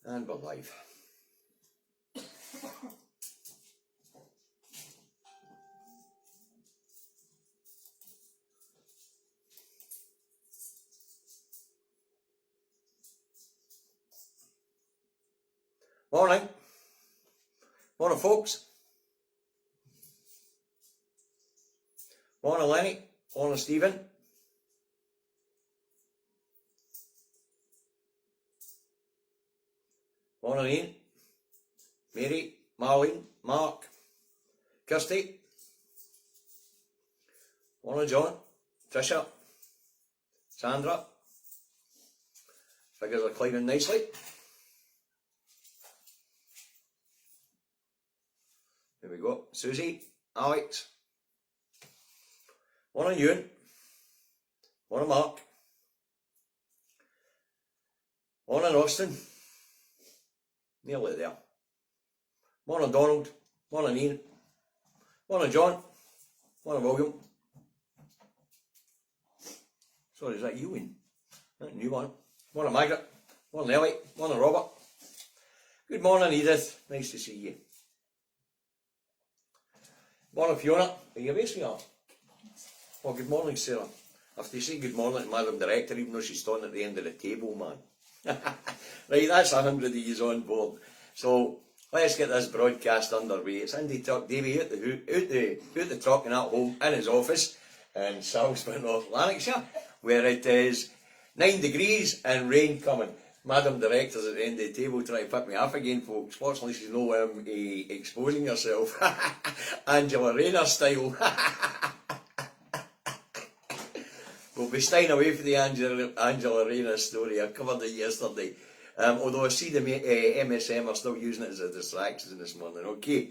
And we're live. Morning. Morning, folks. Morning, Lenny. Morning, Stephen. Morning, Ian. Mary, Marlene, Mark, Kirsty. Morning, John, Tricia, Sandra. Figures are climbing nicely. Here we go. Susie, Alex. Morning, Ewan. Morning, Mark. Morning, Austin. Nearly there. Morning, Donald. Morning, Ian. Morning, John. Morning, William. Sorry, is that you, Ian? That new one. Morning, Margaret. Morning, Ellie. Morning, Robert. Good morning, Edith. Nice to see you. Morning, Fiona. Are you away, sweetheart? Oh, good morning, Sarah. I have to say good morning to Madam Director, even though she's standing at the end of the table, man. Right, that's 100 of you on board. So, let's get this broadcast underway. It's Indytruck Davy out the truck and at home in his office in Salisbury, North Lanarkshire, where it is 9 degrees and rain coming. Madam Director's at the end of the table trying to pick me off again, folks. Fortunately, she's no exposing herself. Angela Rayner style. We'll be staying away from the Angela Rayner story. I covered it yesterday. Although I see the MSM are still using it as a distraction this morning. Okay.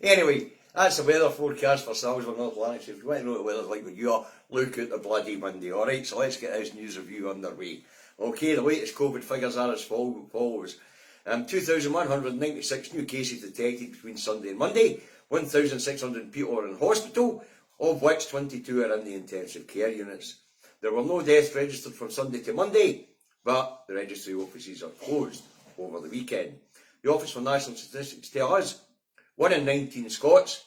Anyway, that's the weather forecast for Salisbury, North Lanarkshire. If you want to know what the weather's like where you are, look at the bloody Monday. Alright, so let's get this news review underway. Okay, the latest COVID figures are as follows. 2,196 new cases detected between Sunday and Monday. 1,600 people are in hospital, of which 22 are in the intensive care units. There were no deaths registered from Sunday to Monday, but the registry offices are closed over the weekend. The Office for National Statistics tell us 1 in 19 Scots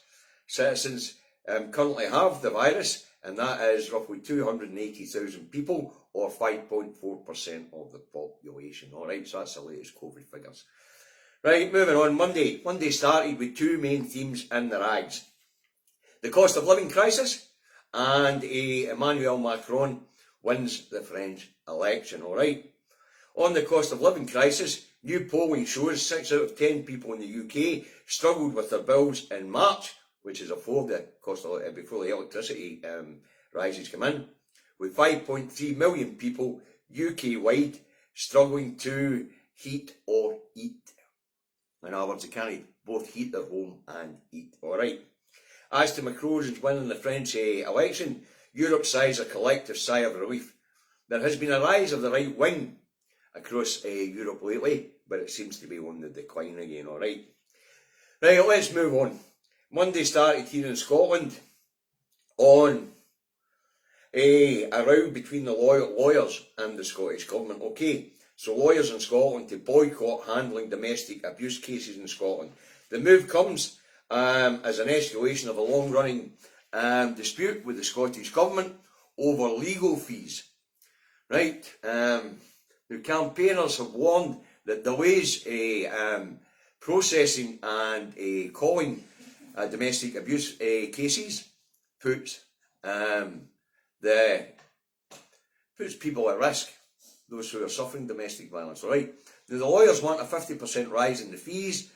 citizens currently have the virus, and that is roughly 280,000 people, or 5.4% of the population. Alright, so that's the latest COVID figures. Right, moving on. Monday started with two main themes in the rags. The cost of living crisis and Emmanuel Macron wins the French election. Alright. On the cost of living crisis, new polling shows 6 out of 10 people in the UK struggled with their bills in March, which is before the cost of before the electricity rises come in, with 5.3 million people UK-wide struggling to heat or eat. In other words, they can't both heat their home and eat. Alright. As to Macron's win in the French election, Europe sighs a collective sigh of relief. There has been a rise of the right wing across Europe lately, but it seems to be on the decline again, alright? Right, let's move on. Monday started here in Scotland on a row between the lawyers and the Scottish Government. Okay, so lawyers in Scotland to boycott handling domestic abuse cases in Scotland. The move comes as an escalation of a long-running dispute with the Scottish Government over legal fees. Right, the campaigners have warned that delays processing and calling domestic abuse cases puts people at risk, those who are suffering domestic violence. Right, now the lawyers want a 50% rise in the fees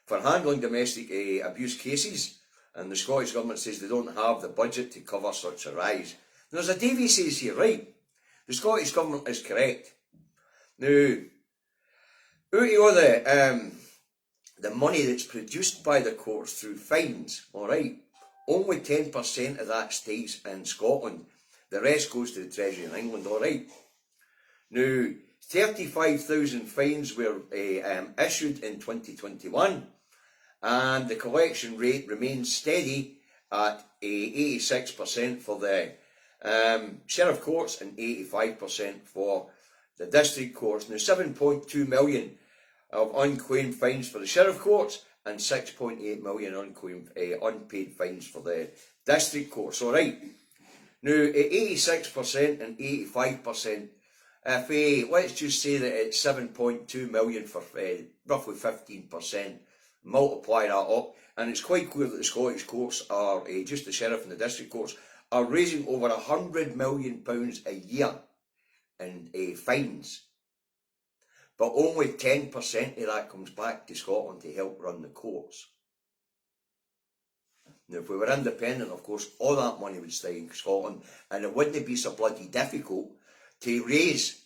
for handling domestic abuse cases, and the Scottish Government says they don't have the budget to cover such a rise. Now, as a Davy says here, right, the Scottish Government is correct. Now, out of all the money that's produced by the courts through fines, alright, only 10% of that stays in Scotland. The rest goes to the Treasury in England, alright. Now, 35,000 fines were issued in 2021, and the collection rate remains steady at 86% for the sheriff courts and 85% for the district courts. Now, 7.2 million of unclaimed fines for the sheriff courts and 6.8 million unclaimed, unpaid fines for the district courts. Alright, now at 86% and 85%, if let's just say that it's 7.2 million for roughly 15%, multiply that up, and it's quite clear that the Scottish courts are, just the sheriff and the district courts, are raising over £100 million a year in fines. But only 10% of that comes back to Scotland to help run the courts. Now, if we were independent, of course, all that money would stay in Scotland, and it wouldn't be so bloody difficult to raise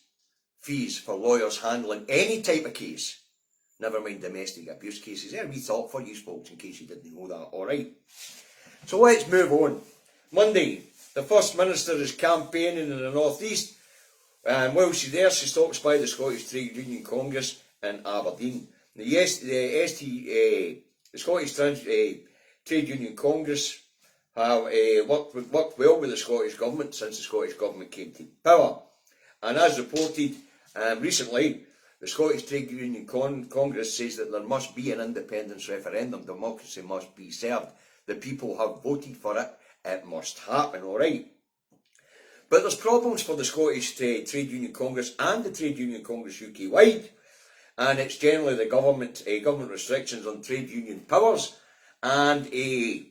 fees for lawyers handling any type of case, never mind domestic abuse cases. There we thought for you folks, in case you didn't know that. Alright, so let's move on. Monday, the First Minister is campaigning in the North East, and while she's there, she stops by the Scottish Trade Union Congress in Aberdeen. The Scottish Trade Union Congress have worked well with the Scottish Government since the Scottish Government came to power. And as reported recently, the Scottish Trade Union Congress says that there must be an independence referendum. Democracy must be served. The people have voted for it. It must happen, alright. But there's problems for the Scottish Trade Union Congress and the Trade Union Congress UK-wide. And it's generally the government restrictions on trade union powers and the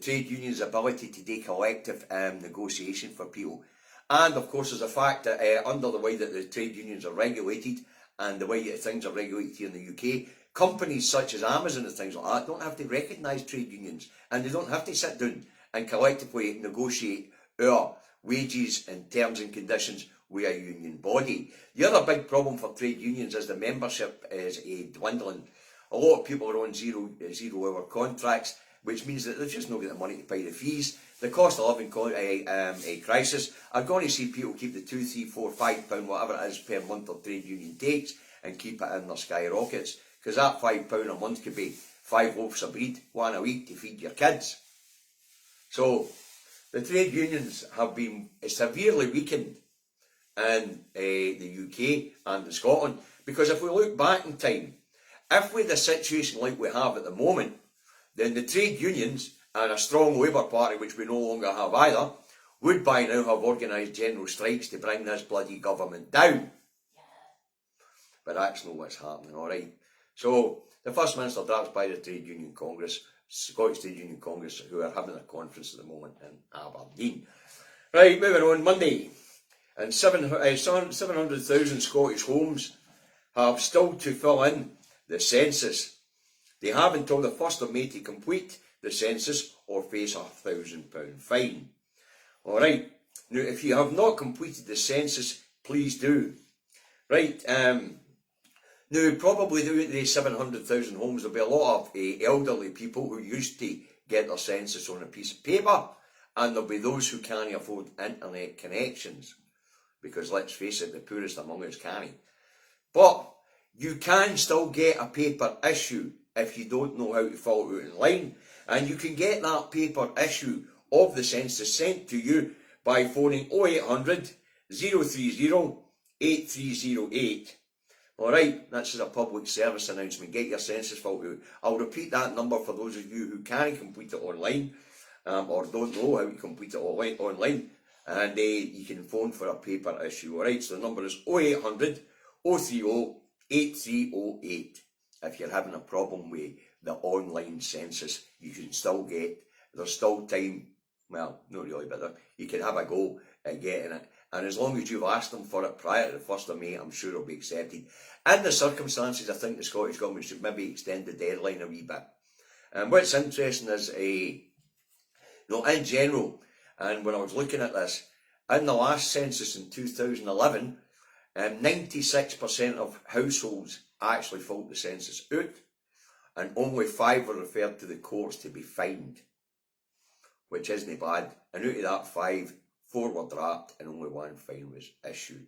trade union's ability to do collective negotiation for people. And of course there's a fact that under the way that the trade unions are regulated and the way that things are regulated here in the UK, companies such as Amazon and things like that don't have to recognise trade unions, and they don't have to sit down and collectively negotiate our wages and terms and conditions with a union body. The other big problem for trade unions is the membership is dwindling. A lot of people are on zero-hour contracts, which means that they're just not getting the money to pay the fees. The cost of living crisis are going to see people keep the £2, £3, £4, £5, whatever it is per month their trade union takes, and keep it in their skyrockets. Because that £5 a month could be 5 loaves of bread, one a week to feed your kids. So the trade unions have been severely weakened in the UK and in Scotland. Because if we look back in time, if we had a situation like we have at the moment, then the trade unions and a strong Labour Party, which we no longer have either, would by now have organised general strikes to bring this bloody government down. But that's not what's happening, alright. So the First Minister drops by the Trade Union Congress, Scottish Trade Union Congress, who are having a conference at the moment in Aberdeen. Right, moving on, Monday. And 700,000 Scottish homes have still to fill in the census. They have until the 1st of May to complete the census or face a £1,000 fine. Alright, now if you have not completed the census, please do. Right, now probably the 700,000 homes, there'll be a lot of elderly people who used to get their census on a piece of paper, and there'll be those who can't afford internet connections, because let's face it, the poorest among us can't. But you can still get a paper issue if you don't know how to fill it out online, and you can get that paper issue of the census sent to you by phoning 0800 030 8308. Alright, that's a public service announcement. Get your census filled out. I'll repeat that number for those of you who can't complete it online, or don't know how to complete it online, and you can phone for a paper issue. Alright, so the number is 0800 030 8308. If you're having a problem with the online census, you can still there's still time, well, not really, but you can have a go at getting it. And as long as you've asked them for it prior to the 1st of May, I'm sure it'll be accepted. In the circumstances, I think the Scottish Government should maybe extend the deadline a wee bit. And what's interesting is, in general, and when I was looking at this, in the last census in 2011, 96% of households actually filled the census out, and only 5 were referred to the courts to be fined, which isn't bad. And out of that 5, 4 were dropped and only 1 fine was issued.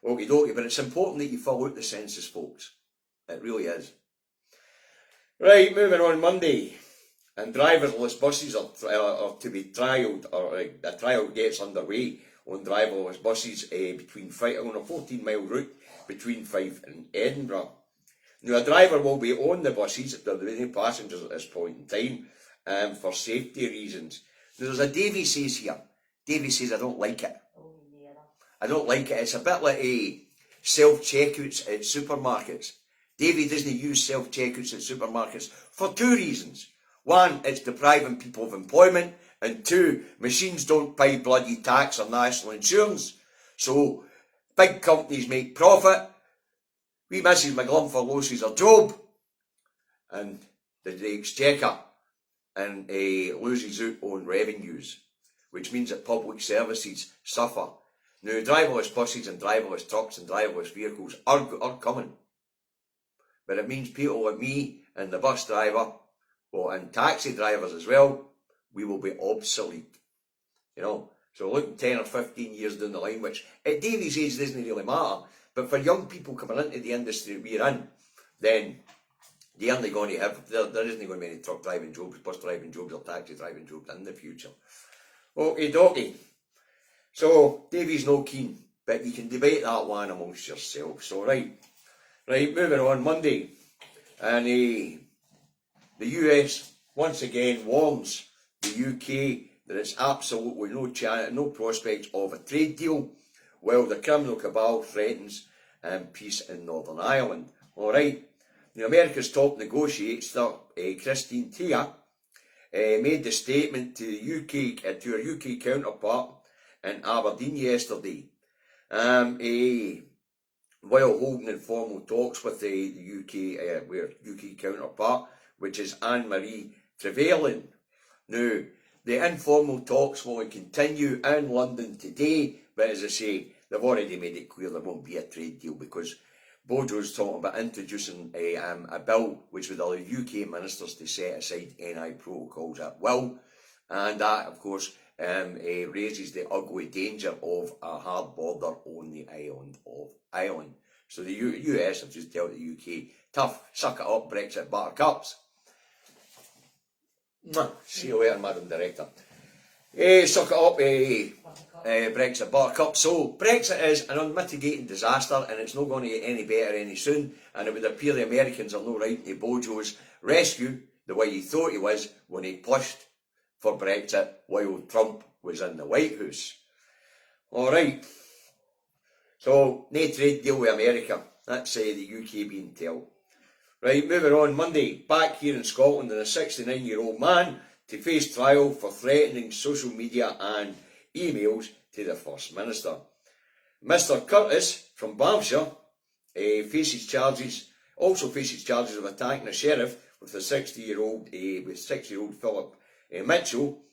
Okie dokie, but it's important that you fill out the census, folks. It really is. Right, moving on, Monday. And driverless buses are to be trialled, or a trial gets underway on driverless buses on a 14-mile route between Fife and Edinburgh. Now, a driver will be on the buses, if there are any passengers at this point in time, for safety reasons. Now, there's a Davy says here. Davy says, I don't like it. I don't like it. It's a bit like a self-checkouts at supermarkets. Davy doesn't use self-checkouts at supermarkets for two reasons. One, it's depriving people of employment, and two, machines don't pay bloody tax or national insurance. So, big companies make profit. Wee Mrs McGlumford loses her job, and the Exchequer and loses out on revenues, which means that public services suffer. Now, driverless buses and driverless trucks and driverless vehicles are coming. But it means people like me and the bus driver, and taxi drivers as well, we will be obsolete. So look 10 or 15 years down the line, which at Davy's age doesn't really matter, but for young people coming into the industry we're in, then they aren't going to have, there isn't going to be any truck driving jobs, bus driving jobs or taxi driving jobs in the future. Okie dokie. So, Davy's no keen, but you can debate that one amongst yourselves. So, right, moving on, Monday. And the US, once again, warns the UK that it's absolutely no prospect of a trade deal, while the criminal cabal threatens peace in Northern Ireland. Alright, America's top negotiator, Christine Tia, made the statement to the UK, to her UK counterpart in Aberdeen yesterday, while holding informal talks with the UK counterpart, which is Anne-Marie Trevelyan. Now, the informal talks will continue in London today, but as I say, they've already made it clear there won't be a trade deal, because Bojo's talking about introducing a bill which would allow UK ministers to set aside NI protocols at will, and that, of course, raises the ugly danger of a hard border on the island of Ireland. So the US have just told the UK, tough, suck it up, Brexit buttercups. See you later, Madam Director. Suck it up, Brexit buttercup. So Brexit is an unmitigated disaster, and it's not going to get any better any soon, and it would appear the Americans are no right to Bojo's rescue the way he thought he was when he pushed for Brexit while Trump was in the White House. Alright, so no trade deal with America. That's the UK being told. Right, moving on, Monday, back here in Scotland, and a 69-year-old man to face trial for threatening social media and emails to the First Minister. Mr Curtis from Banffshire faces charges of attacking a sheriff with a 6-year-old Philip Mitchell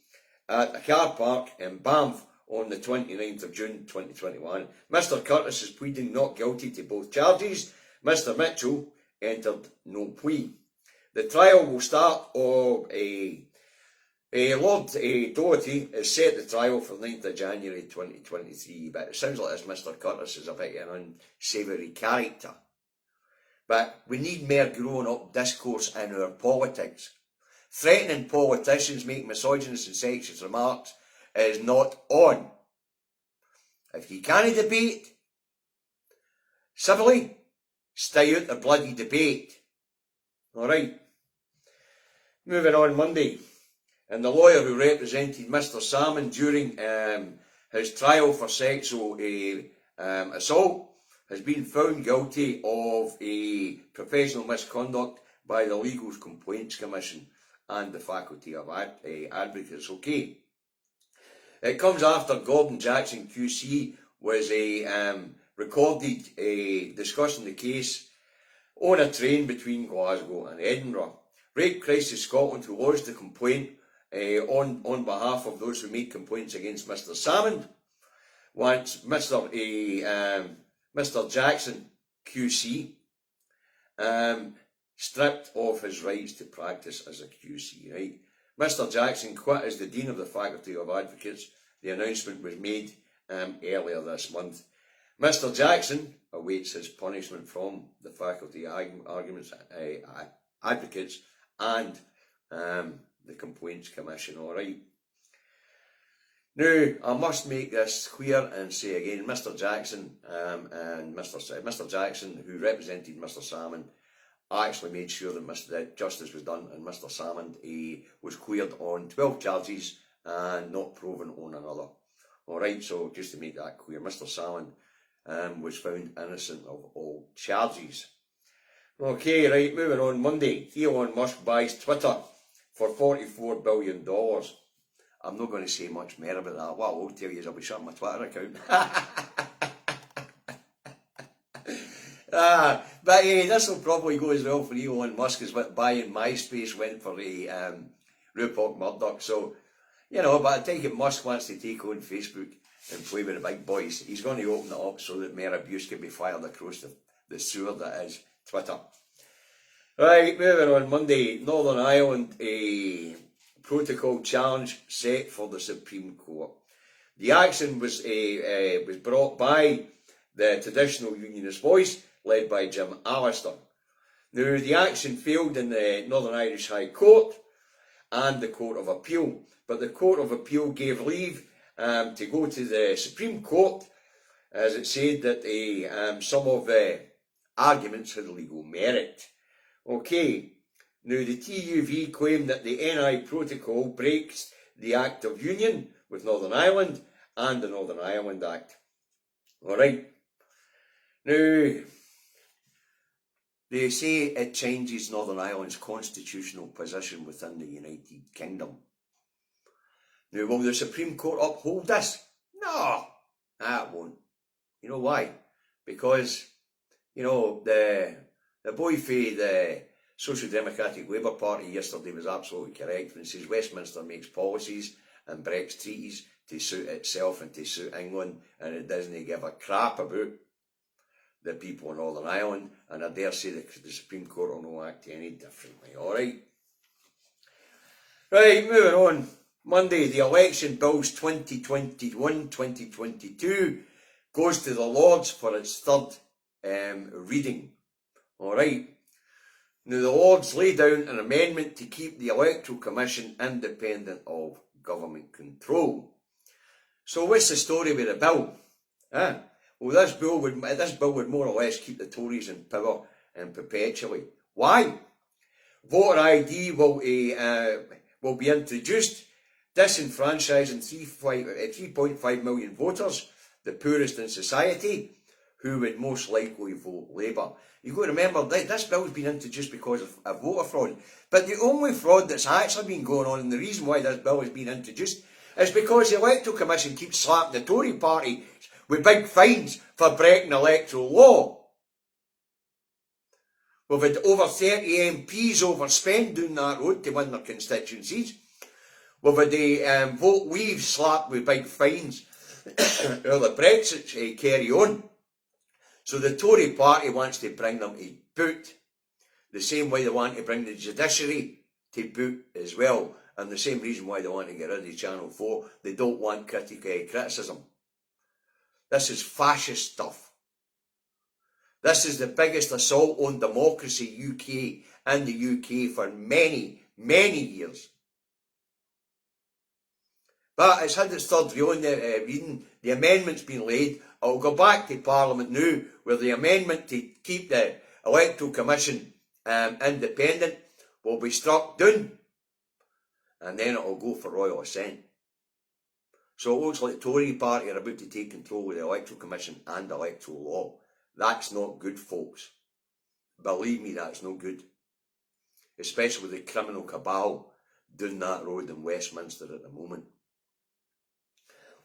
at a car park in Banff on the 29th of June 2021. Mr Curtis is pleading not guilty to both charges. Mr Mitchell entered no plea. The trial will start Lord Doherty has set the trial for 9th of January 2023, but it sounds like this Mr Curtis is a bit of an unsavoury character. But we need more grown-up discourse in our politics. Threatening politicians, making misogynist and sexist remarks is not on. If you can't debate civilly, stay out the bloody debate. Alright. Moving on, Monday. And the lawyer who represented Mr Salmon during his trial for sexual assault has been found guilty of professional misconduct by the Legal Complaints Commission and the Faculty of Advocates. Okay. It comes after Gordon Jackson QC was recorded discussing the case on a train between Glasgow and Edinburgh. Rape Crisis Scotland, who lodged the complaint on behalf of those who made complaints against Mr Salmon, wants Mr Jackson QC stripped of his rights to practice as a QC. Right? Mr Jackson quit as the Dean of the Faculty of Advocates. The announcement was made earlier this month. Mr Jackson awaits his punishment from the Faculty Advocates and the Complaints Commission. Alright. Now, I must make this clear and say again, Mr Jackson and Mr Jackson, who represented Mr Salmon, actually made sure that justice was done, and Mr. Salmond was cleared on 12 charges and not proven on another. Alright, so just to make that clear, Mr. Salmond was found innocent of all charges. Okay, right, moving on. Monday, Elon Musk buys Twitter for $44 billion. I'm not going to say much more about that. What I will tell you is I'll be shutting my Twitter account. But this will probably go as well for Elon Musk as what buying MySpace went for Rupert Murdoch. So, but I take it Musk wants to take on Facebook and play with the big boys. He's going to open it up so that more abuse can be fired across the sewer that is Twitter. Right, moving on. Monday, Northern Ireland, a protocol challenge set for the Supreme Court. The action was brought by the traditional unionist voice, led by Jim Allister. Now, the action failed in the Northern Irish High Court and the Court of Appeal, but the Court of Appeal gave leave to go to the Supreme Court, as it said that some of the arguments had legal merit. Okay, now the TUV claimed that the NI protocol breaks the Act of Union with Northern Ireland and the Northern Ireland Act. Alright, now they say it changes Northern Ireland's constitutional position within the United Kingdom. Now, will the Supreme Court uphold this? No, that won't. You know why? Because, the boy for the Social Democratic Labour Party yesterday was absolutely correct when he says Westminster makes policies and breaks treaties to suit itself and to suit England, and it doesn't give a crap about the people in Northern Ireland, and I dare say the Supreme Court will not act any differently. Alright? Right, moving on. Monday, the election bills 2021-2022 goes to the Lords for its third reading. Alright. Now, the Lords lay down an amendment to keep the Electoral Commission independent of government control. So what's the story with the bill? Well, this bill would more or less keep the Tories in power perpetually. Why? Voter ID will be introduced, disenfranchising 3.5 million voters, the poorest in society, who would most likely vote Labour. You've got to remember that this bill has been introduced because of voter fraud. But the only fraud that's actually been going on, and the reason why this bill has been introduced, is because the Electoral Commission keeps slapping the Tory party with big fines for breaking electoral law. We've had over 30 MPs overspend down that road to win their constituencies. We've had the vote leave slapped with big fines. Well, the Brexit carry on. So the Tory party wants to bring them to boot, the same way they want to bring the judiciary to boot as well, and the same reason why they want to get rid of Channel 4. They don't want criticism. This is fascist stuff. This is the biggest assault on democracy in the UK for many, many years. But it's had its third reading. The amendment's been laid. It'll go back to Parliament now, where the amendment to keep the Electoral Commission independent will be struck down, and then it'll go for royal assent. So it looks like the Tory party are about to take control of the Electoral Commission and electoral law. That's not good, folks. Believe me, that's no good. Especially with the criminal cabal down that road in Westminster at the moment.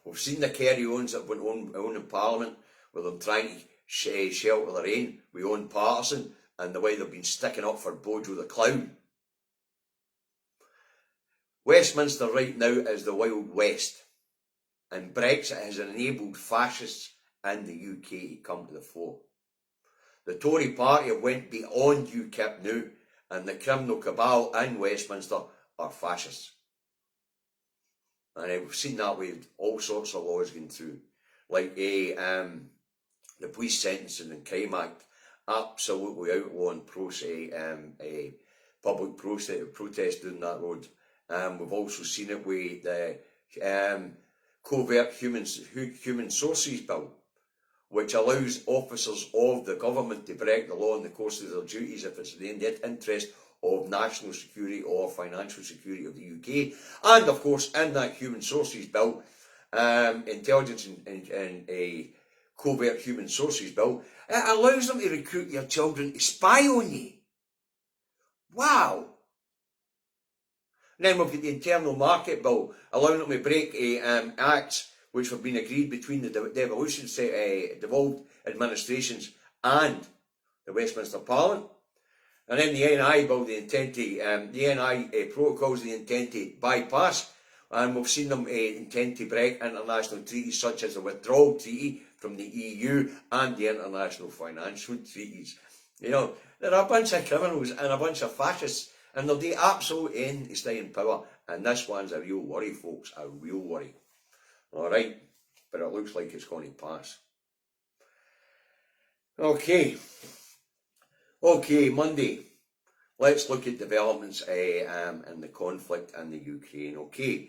We've seen the carry-ons that went on in Parliament, with them trying to shelter their ain with Owen Paterson, and the way they've been sticking up for Bojo the Clown. Westminster right now is the Wild West, and Brexit has enabled fascists in the UK to come to the fore. The Tory party went beyond UKIP now, and the criminal cabal in Westminster are fascists. And we've seen that with all sorts of laws going through, like the Police Sentencing and Crime Act, absolutely outlawing public protest down that road. We've also seen it with the Covert Human Sources Bill, which allows officers of the government to break the law in the course of their duties if it's in the interest of national security or financial security of the UK. And of course, in that Human Sources Bill, Intelligence and a Covert Human Sources Bill, it allows them to recruit your children to spy on you. Wow! And then we've got the Internal Market Bill, allowing them to break acts which have been agreed between the devolved administrations and the Westminster Parliament. And then the NI Bill, the NI protocols they intend to bypass, and we've seen them intend to break international treaties such as the Withdrawal Treaty from the EU and the international financial treaties. You know, they're a bunch of criminals and a bunch of fascists, and they'll do absolute end to stay in power. And this one's a real worry, folks, a real worry. All right, but it looks like it's going to pass. Okay, Monday. Let's look at developments in the conflict in the Ukraine. Okay,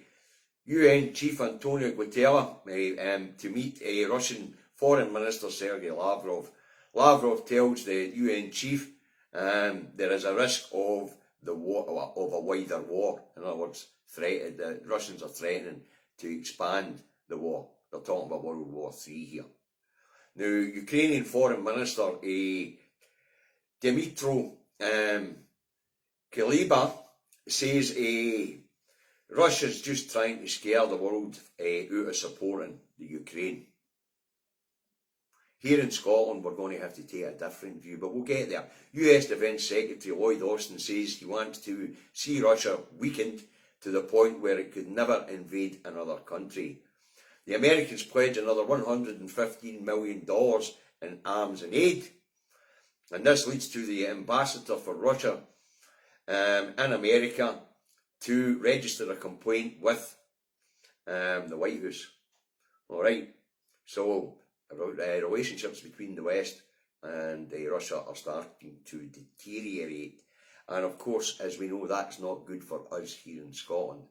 UN Chief Antonio Guterres to meet Russian Foreign Minister Sergei Lavrov. Lavrov tells the UN chief there is a risk of a wider war. In other words, the Russians are threatening to expand the war. They're talking about World War III here. Now, Ukrainian Foreign Minister Dmytro Kuleba says Russia's just trying to scare the world out of supporting the Ukraine. Here in Scotland, we're going to have to take a different view, but we'll get there. US Defence Secretary Lloyd Austin says he wants to see Russia weakened to the point where it could never invade another country. The Americans pledged another $115 million in arms and aid, and this leads to the ambassador for Russia in America to register a complaint with the White House. All right, so relationships between the West and Russia are starting to deteriorate. And of course, as we know, that's not good for us here in Scotland,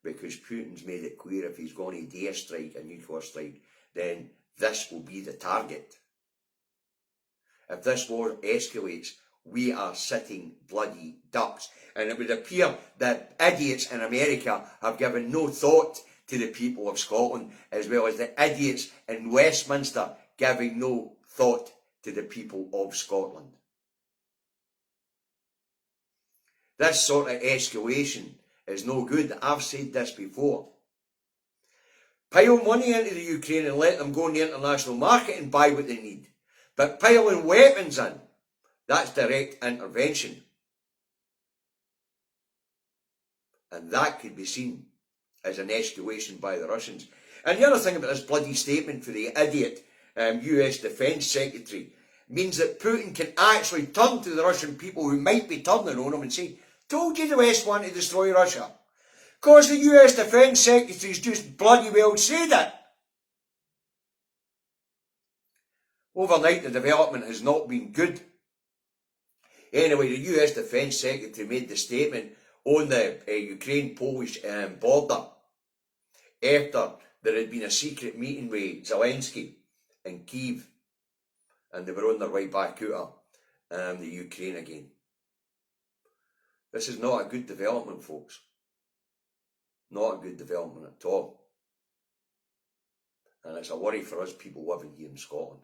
because Putin's made it clear if he's going to dare strike a nuclear strike, then this will be the target. If this war escalates, we are sitting bloody ducks. And it would appear that idiots in America have given no thought to the people of Scotland, as well as the idiots in Westminster giving no thought to the people of Scotland. This sort of escalation is no good. I've said this before. Pile money into the Ukraine and let them go in the international market and buy what they need. But piling weapons in, that's direct intervention. And that could be seen as an escalation by the Russians. And the other thing about this bloody statement for the idiot US Defence Secretary means that Putin can actually turn to the Russian people who might be turning on him and say, told you the West want to destroy Russia. Because the US Defence Secretary's just bloody well said it. Overnight, the development has not been good. Anyway, the US Defence Secretary made the statement on the Ukraine-Polish border after there had been a secret meeting with Zelensky in Kyiv, and they were on their way back out of the Ukraine again. This is not a good development, folks. Not a good development at all. And it's a worry for us people living here in Scotland.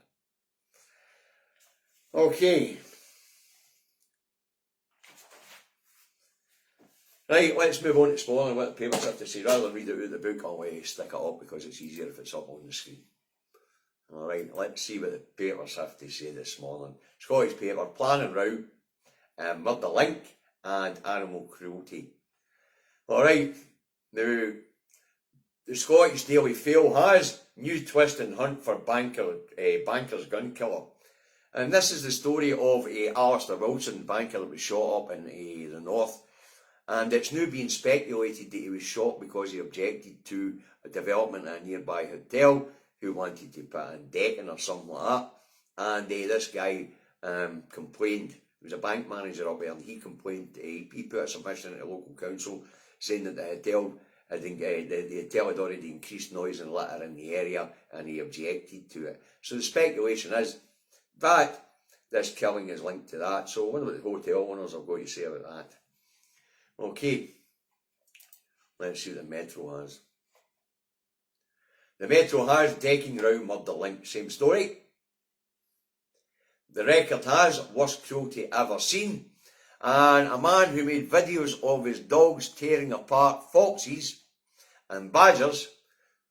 Okay. Right, let's move on to Smalling, what the papers have to say. Rather than read it out of the book, I'll stick it up because it's easier if it's up on the screen. Alright, let's see what the papers have to say this morning. Scottish paper, planning row, murder link and animal cruelty. Alright, now the Scottish Daily Fail has new twist and hunt for banker's gun killer. And this is the story of Alistair Wilson, banker that was shot up in the north. And it's now being speculated that he was shot because he objected to a development at a nearby hotel, who wanted to put in decking or something like that. And this guy complained. He was a bank manager up there, and he complained. He put a submission into local council saying that the hotel the Telidor had increased noise and litter in the area, and he objected to it. So the speculation is that this killing is linked to that. So I wonder what the hotel owners have got to say about that. Okay, let's see what the Metro has. The Metro has decking round murder link, same story. The Record has worst cruelty ever seen. And a man who made videos of his dogs tearing apart foxes and badgers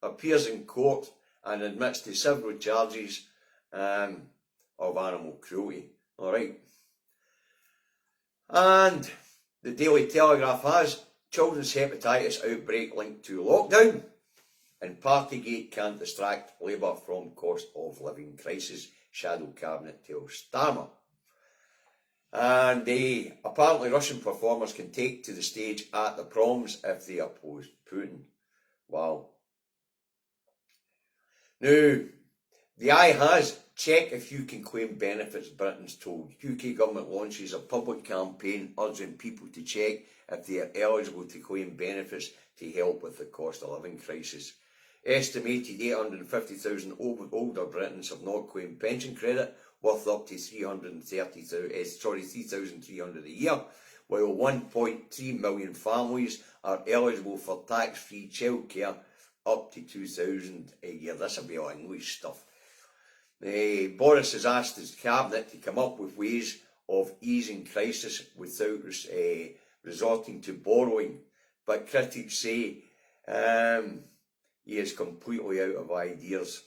appears in court and admits to several charges of animal cruelty. Alright. And the Daily Telegraph has children's hepatitis outbreak linked to lockdown, and Partygate can't distract Labour from cost of living crisis, Shadow Cabinet tells Starmer. And apparently Russian performers can take to the stage at the proms if they oppose Putin. Wow. Now, the Eye has check if you can claim benefits, Britain's told. UK government launches a public campaign urging people to check if they are eligible to claim benefits to help with the cost of living crisis. Estimated 850,000 older Britons have not claimed pension credit, worth up to 3,300 a year, while 1.3 million families are eligible for tax-free childcare up to 2,000 a year. This will be all English stuff. Boris has asked his cabinet to come up with ways of easing crisis without resorting to borrowing, but critics say he is completely out of ideas.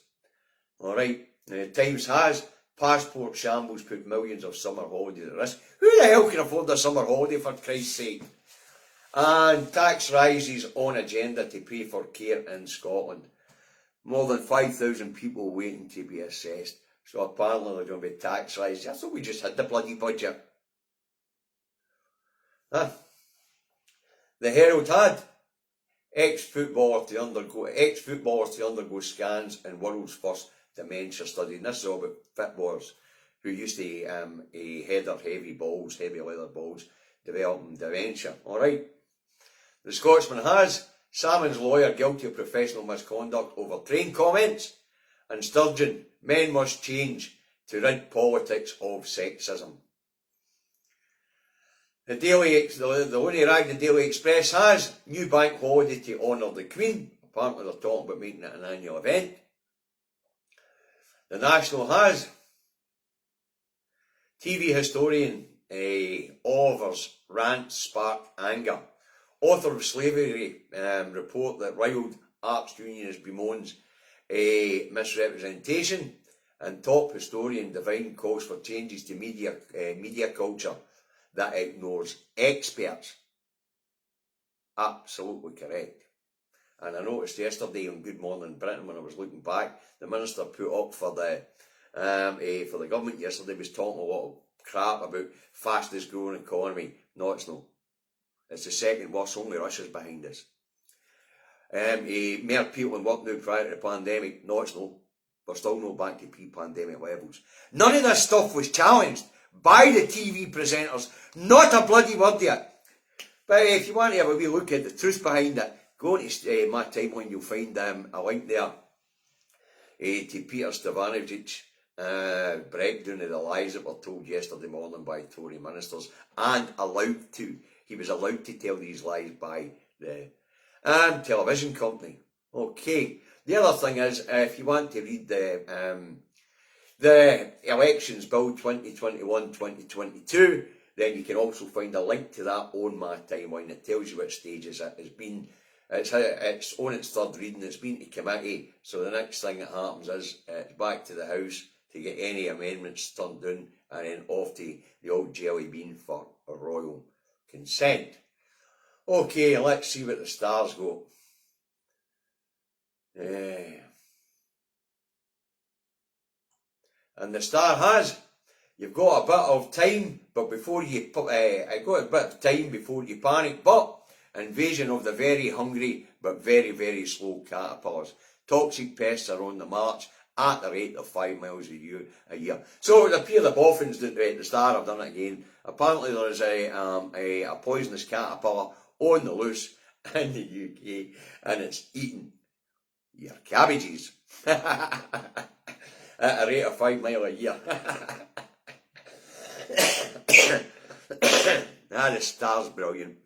Alright, Times has passport shambles put millions of summer holidays at risk. Who the hell can afford a summer holiday, for Christ's sake? And tax rises on agenda to pay for care in Scotland. More than 5,000 people waiting to be assessed. So apparently there's going to be tax rises. I thought we just had the bloody budget. The Herald had ex-footballers to undergo scans in world's first dementia study. And this is all about footballers who used to header heavy leather balls, developing dementia. Alright. The Scotsman has Salmon's lawyer guilty of professional misconduct over train comments. And Sturgeon, men must change to rid politics of sexism. The Looney Rag, the Daily Express has new bank holiday to honour the Queen. Apparently they're talking about making it an annual event. The National has TV historian Oliver's rant sparked anger. Author of Slavery report that riled Arts Unionist bemoans misrepresentation, and top historian Divine calls for changes to media culture that ignores experts. Absolutely correct. And I noticed yesterday on Good Morning Britain, when I was looking back, the minister put up for the government yesterday was talking a lot of crap about fastest growing economy. No, it's not. It's the second worst, only Russia's behind us. More people in work now prior to the pandemic. No, it's not. We're still not back to pre-pandemic levels. None of this stuff was challenged by the TV presenters. Not a bloody word yet. But if you want to have a wee look at the truth behind it, go on to my timeline, you'll find a link there to Peter Stavanovich breakdown of the lies that were told yesterday morning by Tory ministers, and he was allowed to tell these lies by the television company. Okay, the other thing is, if you want to read the Elections Bill 2021-2022, then you can also find a link to that on my timeline. It tells you which stages it has been. It's on its third reading, it's been to committee, so the next thing that happens is it's back to the House to get any amendments turned down, and then off to the old jelly bean for a royal consent. Okay, let's see what the stars go. And the star has, you've got a bit of time, but before you panic, but invasion of the very hungry but very, very slow caterpillars. Toxic pests are on the march at the rate of 5 miles a year. So it would appear the boffins at the Star have done it again. Apparently there is a poisonous caterpillar on the loose in the UK, and it's eating your cabbages at a rate of 5 mile a year. The star's brilliant.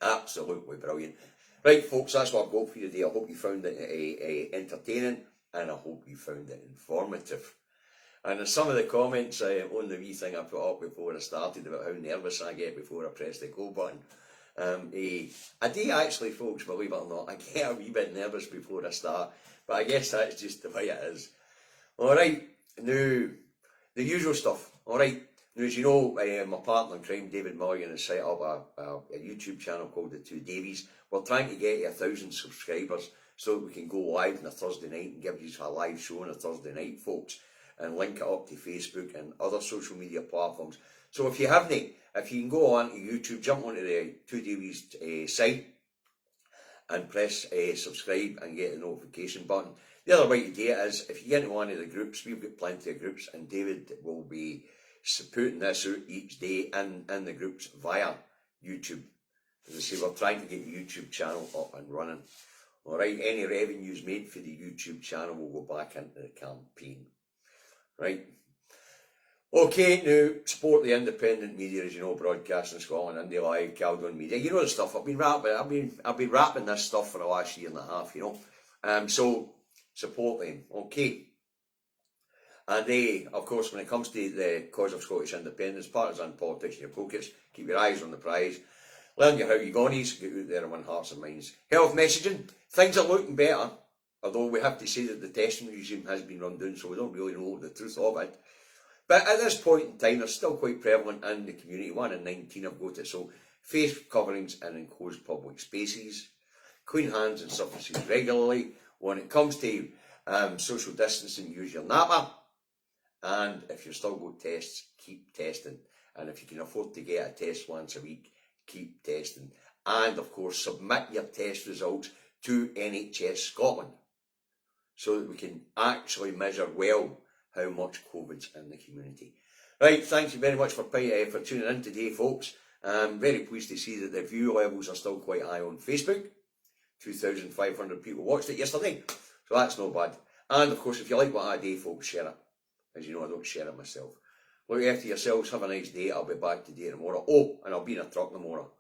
Absolutely brilliant. Right, folks, that's what I've got for you today. I hope you found it entertaining, and I hope you found it informative. And in some of the comments on the wee thing I put up before I started about how nervous I get before I press the go button, I do actually, folks, believe it or not, I get a wee bit nervous before I start, but I guess that's just the way it is. Alright, now, the usual stuff. Alright, now as you know, my partner in crime, David Mulligan, has set up a YouTube channel called The Two Davies. We're trying to get 1,000 subscribers so that we can go live on a Thursday night and give you a live show on a Thursday night, folks, and link it up to Facebook and other social media platforms. So if you haven't, if you can go on to YouTube, jump onto the Two Davies site and press subscribe and get the notification button. The other way to do it is, if you get into one of the groups, we've got plenty of groups, and David will be putting this out each day in the groups via YouTube. As I say, we're trying to get the YouTube channel up and running. Alright, any revenues made for the YouTube channel will go back into the campaign. Right. Okay, now, support the independent media, as you know, Broadcasting Scotland, Indie Live, Caledon Media. You know the stuff. I've been rapping this stuff for the last year and a half, you know. So, support them. Okay. And of course, when it comes to the cause of Scottish independence, partisan politics in your pockets, keep your eyes on the prize. Learn your how you gonies, get out there and win hearts and minds. Health messaging, things are looking better, although we have to say that the testing regime has been run down, so we don't really know the truth of it. But at this point in time, they're still quite prevalent in the community. 1 in 19 have got it. So face coverings in enclosed public spaces, clean hands and surfaces regularly. When it comes to social distancing, use your napper. And if you've still got tests, keep testing. And if you can afford to get a test once a week, keep testing. And of course, submit your test results to NHS Scotland so that we can actually measure well how much COVID's in the community. Right, thank you very much for tuning in today, folks. I'm very pleased to see that the view levels are still quite high on Facebook. 2,500 people watched it yesterday, so that's not bad. And of course, if you like what I do, folks, share it. As you know, I don't share it myself. Look after yourselves, have a nice day. I'll be back today tomorrow. Oh, and I'll be in a truck tomorrow.